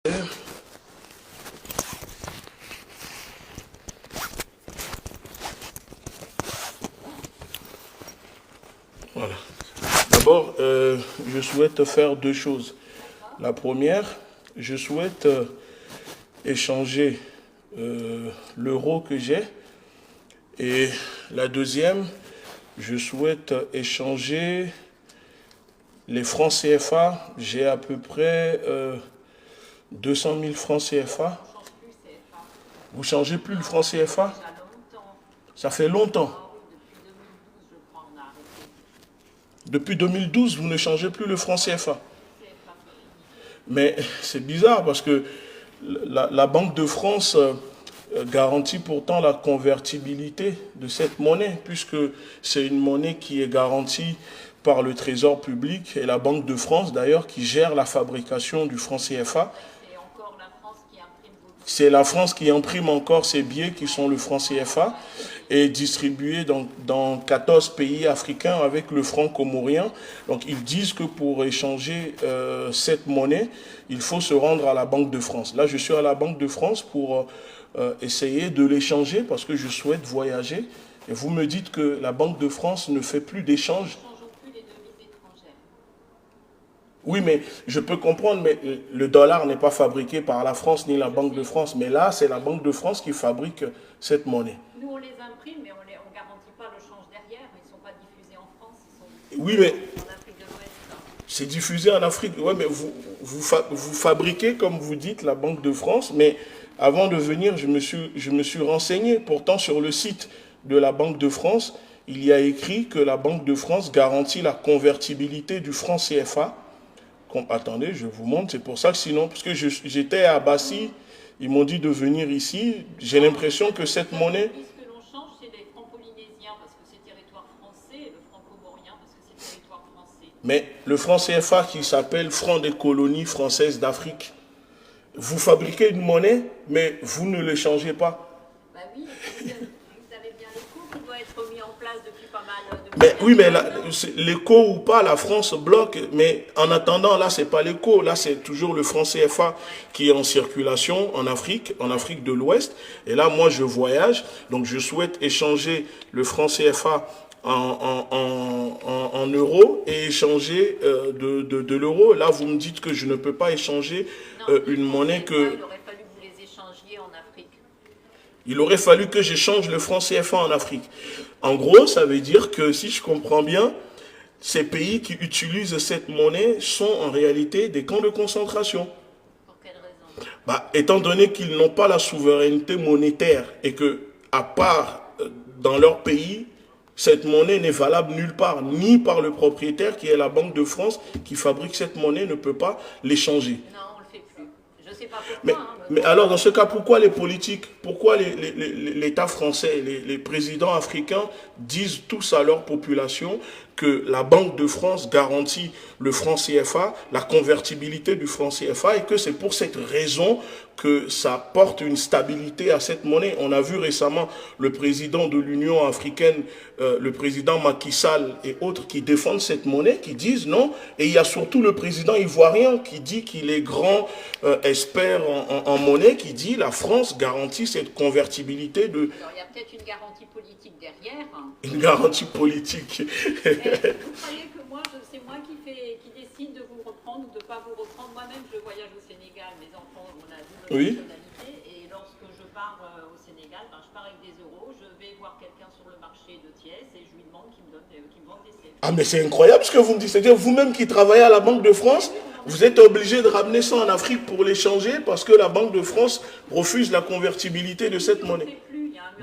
Voilà. D'abord, je souhaite faire deux choses. La première, je souhaite échanger l'euro que j'ai. Et la deuxième, je souhaite échanger les francs CFA. J'ai à peu près 200 000 francs CFA. Vous ne changez plus le franc CFA? Ça fait longtemps. Depuis 2012, vous ne changez plus le franc CFA. Mais c'est bizarre parce que la Banque de France garantit pourtant la convertibilité de cette monnaie, puisque c'est une monnaie qui est garantie par le Trésor public et la Banque de France d'ailleurs qui gère la fabrication du franc CFA. C'est la France qui imprime encore ces billets qui sont le franc CFA et distribués dans 14 pays africains avec le franc comorien. Donc ils disent que pour échanger cette monnaie, il faut se rendre à la Banque de France. Là, je suis à la Banque de France pour essayer de l'échanger parce que je souhaite voyager. Et vous me dites que la Banque de France ne fait plus d'échange. Oui, mais je peux comprendre, mais le dollar n'est pas fabriqué par la France ni la Banque de France. Mais là, c'est la Banque de France qui fabrique cette monnaie. Nous, on les imprime, mais on ne garantit pas le change derrière. Ils ne sont pas diffusés en France, ils sont oui, mais en Afrique de l'Ouest. C'est diffusé en Afrique. Oui, mais vous fabriquez, comme vous dites, la Banque de France. Mais avant de venir, je me suis renseigné. Pourtant, sur le site de la Banque de France, il y a écrit que la Banque de France garantit la convertibilité du franc CFA. Attendez, je vous montre, c'est pour ça que sinon, parce que j'étais à Bassi, ils m'ont dit de venir ici, j'ai l'impression que cette monnaie... Ce que l'on change, c'est les francs polynésiens, parce que c'est territoire français, et le franc comorien, parce que c'est territoire français. Mais le franc CFA qui s'appelle franc des colonies françaises d'Afrique, vous fabriquez une monnaie, mais vous ne le changez pas. Bah oui, vous avez bien l'écho qui doit être mis en place depuis pas mal de Mais oui, mais l'écho ou pas, la France bloque. Mais en attendant, là, c'est pas l'écho. Là, c'est toujours le franc CFA qui est en circulation en Afrique de l'Ouest. Et là, moi, je voyage. Donc, je souhaite échanger le franc CFA en euros et échanger de l'euro. Là, vous me dites que je ne peux pas échanger une monnaie que... Il aurait fallu que vous les échangiez en Afrique. Il aurait fallu que j'échange le franc CFA en Afrique. En gros, ça veut dire que, si je comprends bien, ces pays qui utilisent cette monnaie sont en réalité des camps de concentration. Pour quelle raison? Étant donné qu'ils n'ont pas la souveraineté monétaire et que, à part dans leur pays, cette monnaie n'est valable nulle part, ni par le propriétaire qui est la Banque de France qui fabrique cette monnaie ne peut pas l'échanger. Non, on ne le fait plus. Je ne sais pas pourquoi. Mais alors, dans ce cas, pourquoi les politiques, pourquoi l'État français, les présidents africains disent tous à leur population que la Banque de France garantit le franc CFA, la convertibilité du franc CFA, et que c'est pour cette raison que ça porte une stabilité à cette monnaie. On a vu récemment le président de l'Union africaine, le président Macky Sall et autres qui défendent cette monnaie, qui disent non. Et il y a surtout le président ivoirien qui dit qu'il est grand expert en monnaie, qui dit la France garantit cette convertibilité de... Alors, il y a peut-être une garantie politique derrière. Une garantie politique. Vous croyez que moi, c'est moi qui décide de vous reprendre ou de ne pas vous reprendre? Moi-même, je voyage au Sénégal, mes enfants, on a double nationalité, et lorsque je pars au Sénégal, je pars avec des euros, je vais voir quelqu'un sur le marché de Thiès et je lui demande qu'il me vende des CFA. Ah, mais c'est incroyable ce que vous me dites. C'est-à-dire, vous-même qui travaillez à la Banque de France, vous êtes obligé de ramener ça en Afrique pour l'échanger parce que la Banque de France refuse la convertibilité de cette monnaie.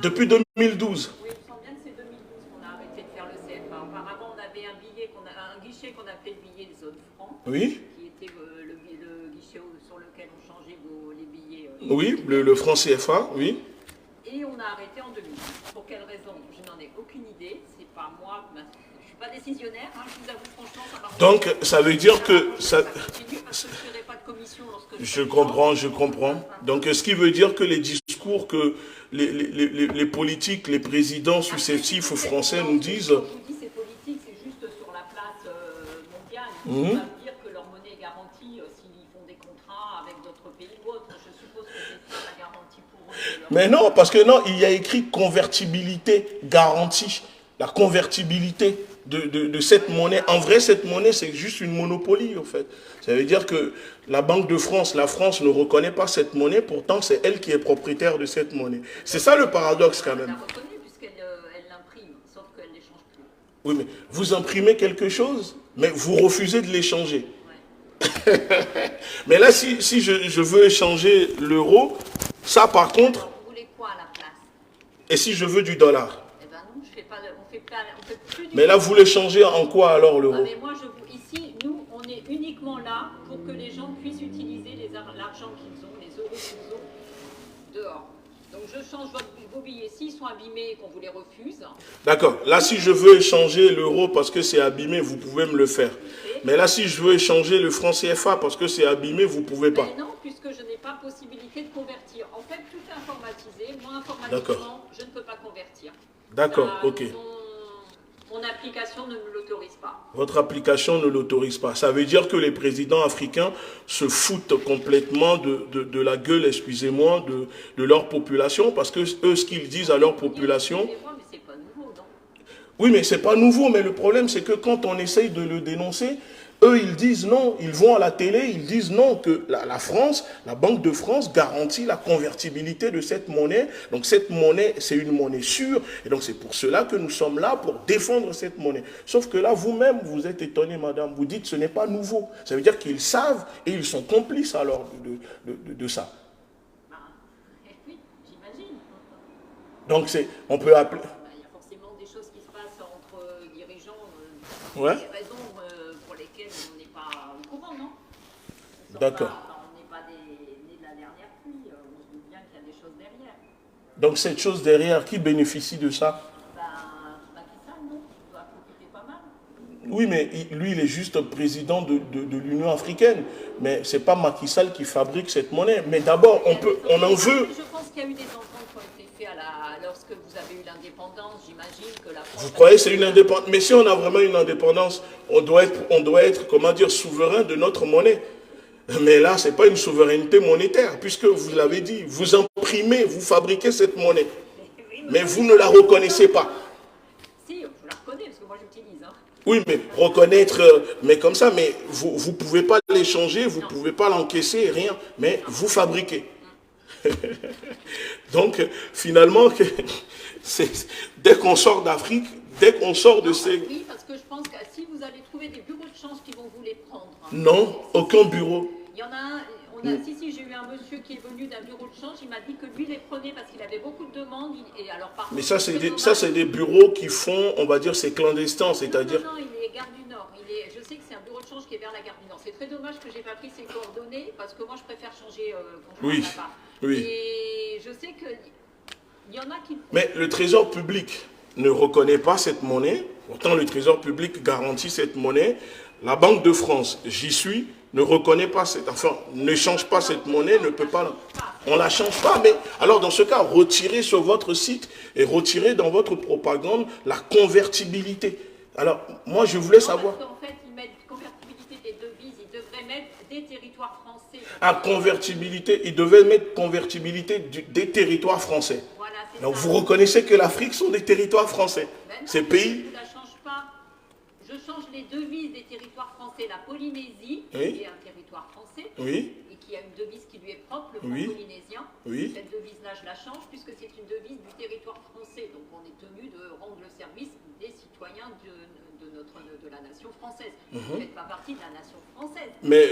Depuis 2012. Oui, il me semble bien que c'est 2012 qu'on a arrêté de faire le CFA. Auparavant, on avait un guichet qu'on appelait le billet de zone franc, Oui. qui était le guichet sur lequel on changeait les billets. Oui, le franc CFA, oui. Et on a arrêté en 2012. Pour quelle raison? Je n'en ai aucune idée. C'est pas moi. Je ne suis pas décisionnaire. Je vous avoue franchement. Donc, ça veut dire que... Ça continue parce que je ne ferai pas de commission lorsque je comprends. Donc, ce qui veut dire que les discours que les politiques, les présidents successifs français nous disent... Quand je vous dis c'est politique, c'est juste sur la place mondiale. Ils ne peuvent pas dire que leur monnaie est garantie s'ils font des contrats avec d'autres pays. ou autre, je suppose que l'État la garantit pour eux. Mais non, parce que non, il y a écrit convertibilité garantie. La convertibilité de cette monnaie. En vrai, cette monnaie, c'est juste une monopolie, en fait. Ça veut dire que la Banque de France, la France ne reconnaît pas cette monnaie, pourtant c'est elle qui est propriétaire de cette monnaie. C'est ça le paradoxe, quand même. Elle la reconnaît puisqu'elle l'imprime, sauf qu'elle ne l'échange plus. Oui, mais vous imprimez quelque chose, mais vous refusez de l'échanger. Ouais. Mais là, si je veux échanger l'euro, ça par contre... Vous voulez quoi à la place? Et si je veux du dollar? Eh ben non, je fais pas, on fait plus du Mais là, vous l'échangez en quoi alors l'euro? mais moi, ici, nous, on est uniquement là pour que les gens puissent utiliser l'argent qu'ils ont, les euros qu'ils ont, dehors. Donc je change vos billets, s'ils sont abîmés et qu'on vous les refuse. D'accord. Là, si je veux échanger l'euro parce que c'est abîmé, vous pouvez me le faire. Mais là, si je veux échanger le franc CFA parce que c'est abîmé, vous ne pouvez pas. Mais non, puisque je n'ai pas possibilité de convertir. En fait, tout est informatisé. Moi, informatiquement, je ne peux pas convertir. D'accord, ok. Mon application ne me l'autorise pas. Votre application ne l'autorise pas. Ça veut dire que les présidents africains se foutent complètement de la gueule, excusez-moi, de leur population, parce que eux, ce qu'ils disent à leur population... Excusez-moi, mais c'est pas nouveau, non? Oui, mais c'est pas nouveau, mais le problème, c'est que quand on essaye de le dénoncer, eux, ils disent non, ils vont à la télé, ils disent non, que la France, la Banque de France garantit la convertibilité de cette monnaie. Donc cette monnaie, c'est une monnaie sûre, et donc c'est pour cela que nous sommes là, pour défendre cette monnaie. Sauf que là, vous-même, vous êtes étonné, madame, vous dites que ce n'est pas nouveau. Ça veut dire qu'ils savent, et ils sont complices alors de ça. Oui, j'imagine. Donc on peut appeler... Il y a forcément des choses qui se passent entre dirigeants, ouais. des raisons pour lesquelles on n'est pas au courant, non? D'accord. On n'est pas nés de la dernière pluie, on se doute bien qu'il y a des choses derrière. Donc cette chose derrière, qui bénéficie de ça? Macky Sall, non? Il doit profiter pas mal. Oui, mais lui, il est juste président de l'Union africaine. Mais ce n'est pas Macky Sall qui fabrique cette monnaie. Mais d'abord, on en veut... Je pense qu'il y a eu des ententes qui ont été faites lorsque vous avez eu l'indépendance. J'imagine que la France... Vous croyez que c'est une indépendance? Mais si on a vraiment une indépendance, on doit être, comment dire, souverain de notre monnaie. Mais là, ce n'est pas une souveraineté monétaire, puisque vous l'avez dit, vous imprimez, vous fabriquez cette monnaie. Mais vous ne la reconnaissez pas. Si, je la reconnais, parce que moi j'utilise. Hein. Oui, mais reconnaître, mais comme ça, mais vous ne pouvez pas l'échanger, vous ne pouvez pas l'encaisser, rien, mais vous fabriquez. Donc, finalement, dès qu'on sort d'Afrique, dès qu'on sort de ces... Oui, parce que je pense que si vous allez trouver des bureaux de change qui vont vous les prendre... Non, aucun bureau. Il y en a un... Si, j'ai eu un monsieur qui est venu d'un bureau de change, il m'a dit que lui les prenait parce qu'il avait beaucoup de demandes. Et alors, mais ça, c'est des bureaux qui font, on va dire, c'est clandestin, c'est-à-dire... Non, il est gare du Nord. Je sais que c'est un bureau de change qui est vers la gare du Nord. C'est très dommage que je n'ai pas pris ses coordonnées, parce que moi, je préfère changer quand je rentre là-bas. Oui. Et je sais qu'il y en a qui... Mais le Trésor public ne reconnaît pas cette monnaie. Pourtant, le Trésor public garantit cette monnaie. La Banque de France, j'y suis, ne reconnaît pas cette... Enfin, ne change pas cette monnaie, ne peut pas... On ne la change pas, mais alors dans ce cas, retirez sur votre site et retirez dans votre propagande la convertibilité. Alors, moi, je voulais savoir... Parce qu'en fait, ils mettent convertibilité des devises, ils devraient mettre des territoires français. À convertibilité, ils devaient mettre convertibilité des territoires français. Voilà, c'est donc, ça. vous reconnaissez que l'Afrique sont des territoires français. Ben non, ces pays... Je ne la change pas. Je change les devises des territoires français. La Polynésie, oui. qui est un territoire français, oui. et qui a une devise qui lui est propre, le franc oui. polynésien. Oui. Cette devise-là, je la change puisque c'est une devise du territoire français. Donc on est tenu de rendre le service des citoyens de la nation française. Vous ne faites pas partie de la nation française. Mais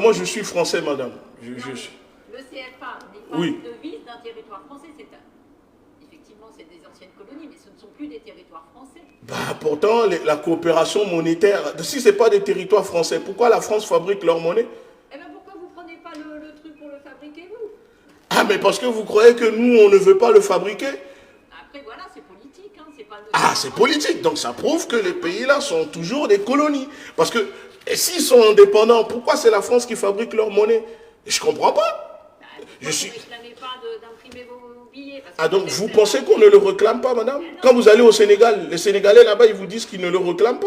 moi, je suis français, madame. Le CFA n'est pas oui. une devise d'un territoire français. Effectivement, c'est des anciennes colonies, mais ce ne sont plus des territoires français. Bah, pourtant, la coopération monétaire, si ce n'est pas des territoires français, pourquoi la France fabrique leur monnaie? Eh bien, pourquoi vous ne prenez pas le truc pour le fabriquer, vous? Ah, mais parce que vous croyez que nous, on ne veut pas le fabriquer? Après, voilà, c'est politique. Hein, c'est pas c'est politique. Donc, ça prouve que les pays-là sont toujours des colonies. Parce que, s'ils sont indépendants, pourquoi c'est la France qui fabrique leur monnaie? Je ne comprends pas. Je suis... Vous ne réclamez pas d'imprimer vos billets. Donc, vous pensez qu'on ne le réclame pas, madame? Quand vous allez au Sénégal, les Sénégalais là-bas, ils vous disent qu'ils ne le réclament pas?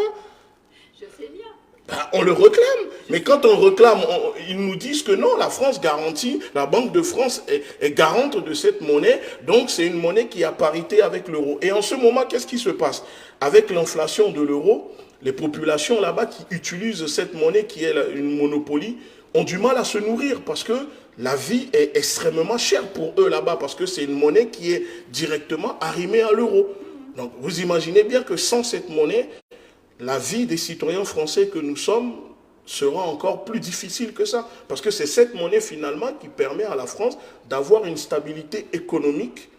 Je sais bien. Ben, on le réclame. Mais quand on réclame, ils nous disent que non, la France garantit, la Banque de France est garante de cette monnaie. Donc c'est une monnaie qui est à parité avec l'euro. Et en ce moment, qu'est-ce qui se passe? Avec l'inflation de l'euro, les populations là-bas qui utilisent cette monnaie qui est une monopolie ont du mal à se nourrir parce que la vie est extrêmement chère pour eux là-bas parce que c'est une monnaie qui est directement arrimée à l'euro. Donc vous imaginez bien que sans cette monnaie, la vie des citoyens français que nous sommes sera encore plus difficile que ça. Parce que c'est cette monnaie finalement qui permet à la France d'avoir une stabilité économique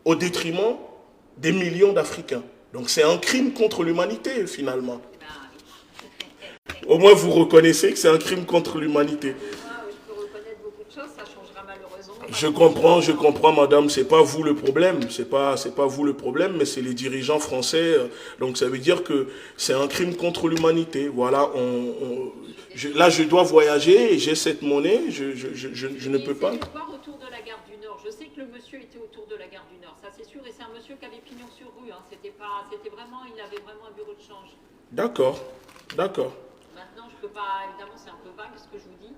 au détriment des millions d'Africains. Donc c'est un crime contre l'humanité finalement. Au moins vous reconnaissez que c'est un crime contre l'humanité. Je comprends, madame, c'est pas vous le problème, c'est pas vous le problème, mais c'est les dirigeants français. Donc ça veut dire que c'est un crime contre l'humanité. Voilà, là je dois voyager et j'ai cette monnaie, je ne peux pas. Autour de la gare du Nord. Je sais que le monsieur était autour de la gare du Nord, ça c'est sûr, et c'est un monsieur qui avait pignon sur rue. Hein. Il avait vraiment un bureau de change. D'accord, d'accord. Maintenant, je peux pas, évidemment, c'est un peu vague ce que je vous dis.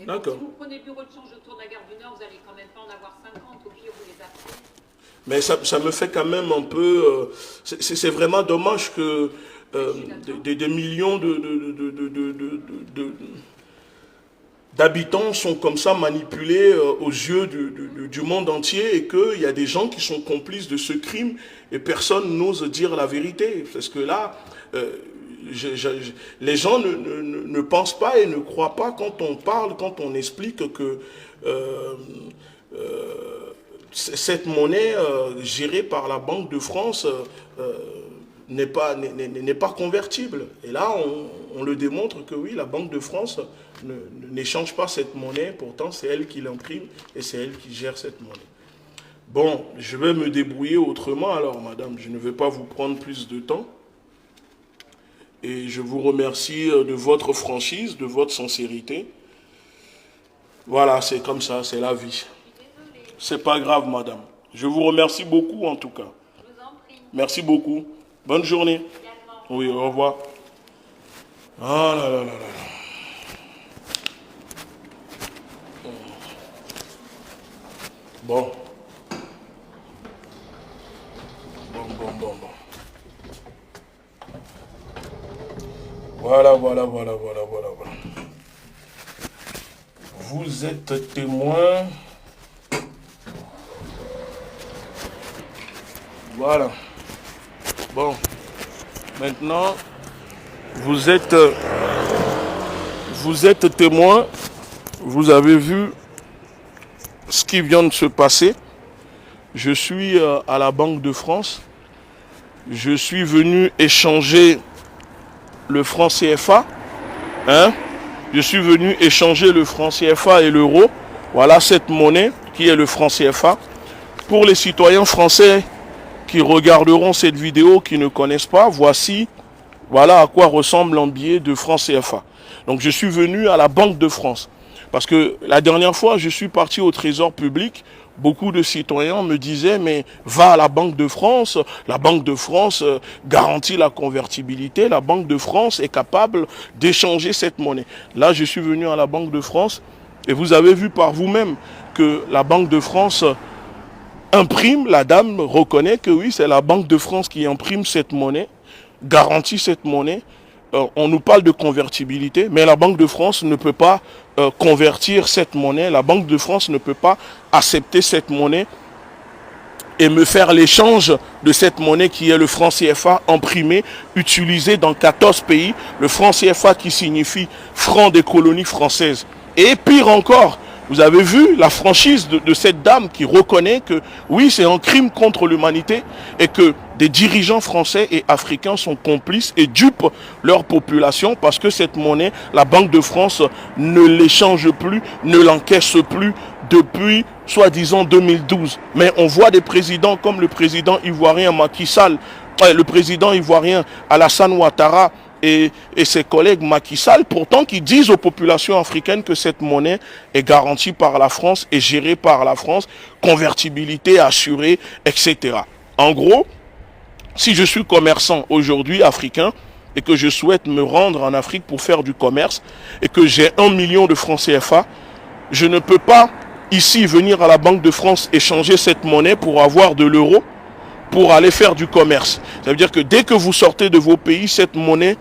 D'accord. Si vous prenez bureau de change autour de la gare du Nord, vous allez quand même pas en avoir 50, au pire vous les appelez. Mais ça me fait quand même un peu... c'est vraiment dommage que des millions d'habitants sont comme ça manipulés aux yeux du monde entier et qu'il y a des gens qui sont complices de ce crime et personne n'ose dire la vérité. Parce que là... les gens ne pensent pas et ne croient pas quand on parle, quand on explique que cette monnaie gérée par la Banque de France n'est pas convertible. Et là, on le démontre que oui, la Banque de France n'échange pas cette monnaie, pourtant c'est elle qui l'imprime et c'est elle qui gère cette monnaie. Bon, je vais me débrouiller autrement alors, madame, je ne vais pas vous prendre plus de temps. Et je vous remercie de votre franchise, de votre sincérité. Voilà, c'est comme ça, c'est la vie. C'est pas grave, madame. Je vous remercie beaucoup, en tout cas. Je vous en prie. Merci beaucoup. Bonne journée. Oui, au revoir. Ah là là là là. Bon. Bon. Voilà. Vous êtes témoin. Voilà. Bon. Maintenant, vous êtes témoin. Vous avez vu ce qui vient de se passer. Je suis à la Banque de France. Je suis venu échanger le franc CFA, je suis venu échanger le franc CFA et l'euro. Voilà cette monnaie qui est le franc CFA. Pour les citoyens français qui regarderont cette vidéo, qui ne connaissent pas, voilà à quoi ressemble un billet de franc CFA. Donc je suis venu à la Banque de France. Parce que la dernière fois, je suis parti au Trésor public. Beaucoup de citoyens me disaient, mais va à la Banque de France garantit la convertibilité, la Banque de France est capable d'échanger cette monnaie. Là, je suis venu à la Banque de France et vous avez vu par vous-même que la Banque de France imprime, la dame reconnaît que oui, c'est la Banque de France qui imprime cette monnaie, garantit cette monnaie. On nous parle de convertibilité, mais la Banque de France ne peut pas convertir cette monnaie. La Banque de France ne peut pas accepter cette monnaie et me faire l'échange de cette monnaie qui est le franc CFA imprimé, utilisé dans 14 pays. Le franc CFA qui signifie franc des colonies françaises. Et pire encore, vous avez vu la franchise de cette dame qui reconnaît que oui, c'est un crime contre l'humanité et que des dirigeants français et africains sont complices et dupent leur population parce que cette monnaie, la Banque de France ne l'échange plus, ne l'encaisse plus depuis, soi-disant, 2012. Mais on voit des présidents comme le président ivoirien Macky Sall, le président ivoirien Alassane Ouattara, et ses collègues Macky Sall, pourtant qui disent aux populations africaines que cette monnaie est garantie par la France et gérée par la France, convertibilité assurée, etc. En gros, si je suis commerçant aujourd'hui africain, et que je souhaite me rendre en Afrique pour faire du commerce et que j'ai 1 million de francs CFA, je ne peux pas ici venir à la Banque de France échanger cette monnaie pour avoir de l'euro pour aller faire du commerce. Ça veut dire que dès que vous sortez de vos pays, cette monnaie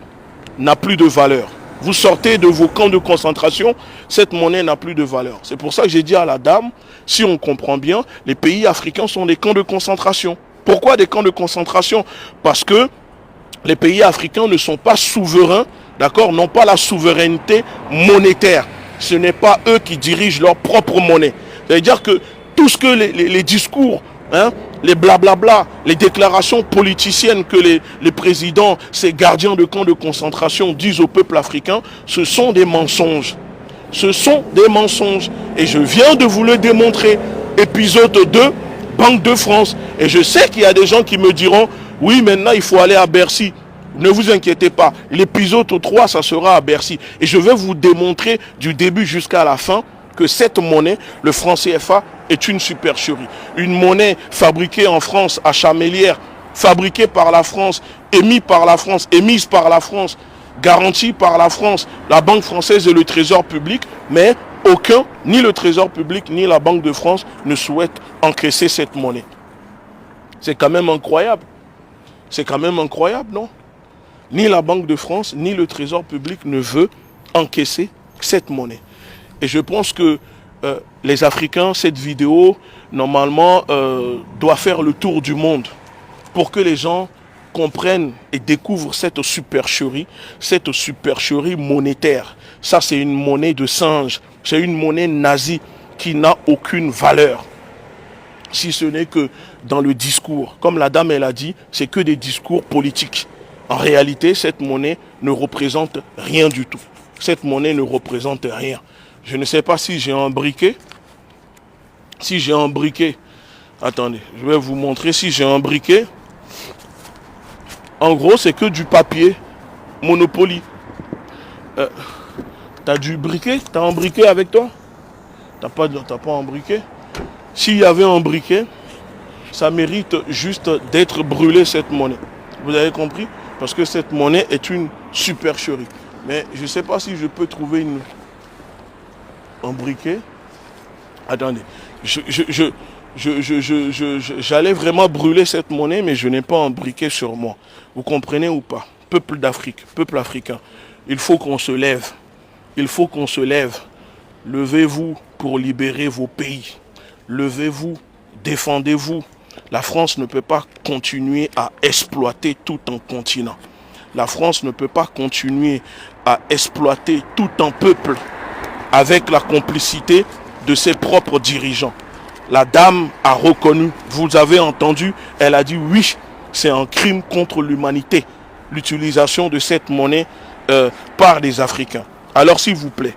n'a plus de valeur. Vous sortez de vos camps de concentration, cette monnaie n'a plus de valeur. C'est pour ça que j'ai dit à la dame, si on comprend bien, les pays africains sont des camps de concentration. Pourquoi des camps de concentration? Parce que les pays africains ne sont pas souverains, d'accord, n'ont pas la souveraineté monétaire. Ce n'est pas eux qui dirigent leur propre monnaie. C'est-à-dire que tout ce que les discours, les blablabla, les déclarations politiciennes que les présidents, ces gardiens de camps de concentration disent au peuple africain, ce sont des mensonges. Ce sont des mensonges. Et je viens de vous le démontrer. Épisode 2, Banque de France. Et je sais qu'il y a des gens qui me diront, oui, maintenant il faut aller à Bercy. Ne vous inquiétez pas. L'épisode 3, ça sera à Bercy. Et je vais vous démontrer du début jusqu'à la fin que cette monnaie, le franc CFA, est une supercherie. Une monnaie fabriquée en France, à Chamélière, fabriquée par la France, émise par la France, garantie par la France, la Banque française et le Trésor public, mais aucun, ni le Trésor public, ni la Banque de France ne souhaitent encaisser cette monnaie. C'est quand même incroyable. C'est quand même incroyable, non? Ni la Banque de France, ni le Trésor public ne veut encaisser cette monnaie. Et je pense que les Africains, cette vidéo, normalement, doit faire le tour du monde pour que les gens comprennent et découvrent cette supercherie monétaire. Ça, c'est une monnaie de singe. C'est une monnaie nazie qui n'a aucune valeur. Si ce n'est que dans le discours. Comme la dame, elle a dit, c'est que des discours politiques. En réalité, cette monnaie ne représente rien du tout. Cette monnaie ne représente rien. Je ne sais pas si j'ai un briquet. Si j'ai un briquet. Attendez, je vais vous montrer si j'ai un briquet. En gros, c'est que du papier. Monopoly. T'as du briquet? T'as un briquet avec toi? T'as pas un briquet? S'il y avait un briquet, ça mérite juste d'être brûlé, cette monnaie. Vous avez compris? Parce que cette monnaie est une supercherie. Mais je ne sais pas si je peux trouver un briquet. Attendez. J'allais vraiment brûler cette monnaie, mais je n'ai pas un briquet sur moi. Vous comprenez ou pas? Peuple d'Afrique, peuple africain. Il faut qu'on se lève. Il faut qu'on se lève. Levez-vous pour libérer vos pays. Levez-vous, défendez-vous. La France ne peut pas continuer à exploiter tout un continent. La France ne peut pas continuer à exploiter tout un peuple avec la complicité de ses propres dirigeants. La dame a reconnu, vous avez entendu, elle a dit oui, c'est un crime contre l'humanité, l'utilisation de cette monnaie par les Africains. Alors s'il vous plaît,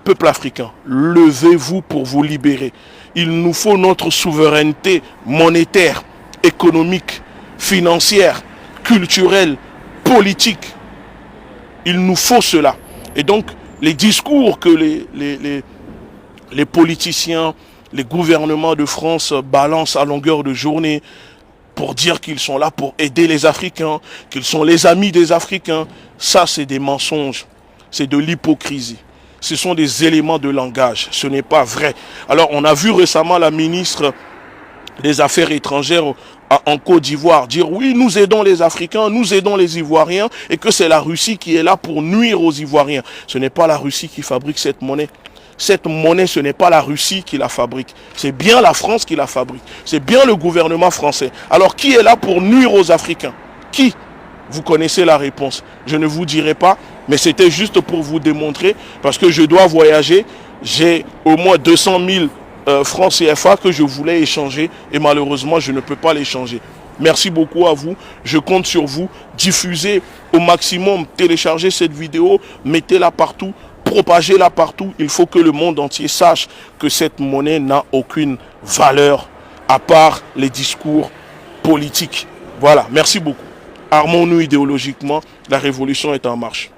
peuple africain, levez-vous pour vous libérer. Il nous faut notre souveraineté monétaire, économique, financière, culturelle, politique. Il nous faut cela. Et donc, les discours que les politiciens, les gouvernements de France balancent à longueur de journée pour dire qu'ils sont là pour aider les Africains, qu'ils sont les amis des Africains, ça c'est des mensonges, c'est de l'hypocrisie. Ce sont des éléments de langage, ce n'est pas vrai. Alors on a vu récemment la ministre des Affaires étrangères en Côte d'Ivoire dire oui, nous aidons les Africains, nous aidons les Ivoiriens et que c'est la Russie qui est là pour nuire aux Ivoiriens. Ce n'est pas la Russie qui fabrique cette monnaie. Cette monnaie, ce n'est pas la Russie qui la fabrique. C'est bien la France qui la fabrique. C'est bien le gouvernement français. Alors qui est là pour nuire aux Africains? Qui? Vous connaissez la réponse. Je ne vous dirai pas, mais c'était juste pour vous démontrer, parce que je dois voyager. J'ai au moins 200 000 francs CFA que je voulais échanger et malheureusement, je ne peux pas l'échanger. Merci beaucoup à vous. Je compte sur vous. Diffusez au maximum, téléchargez cette vidéo, mettez-la partout, propagez-la partout. Il faut que le monde entier sache que cette monnaie n'a aucune valeur à part les discours politiques. Voilà, merci beaucoup. Armons-nous idéologiquement, la révolution est en marche.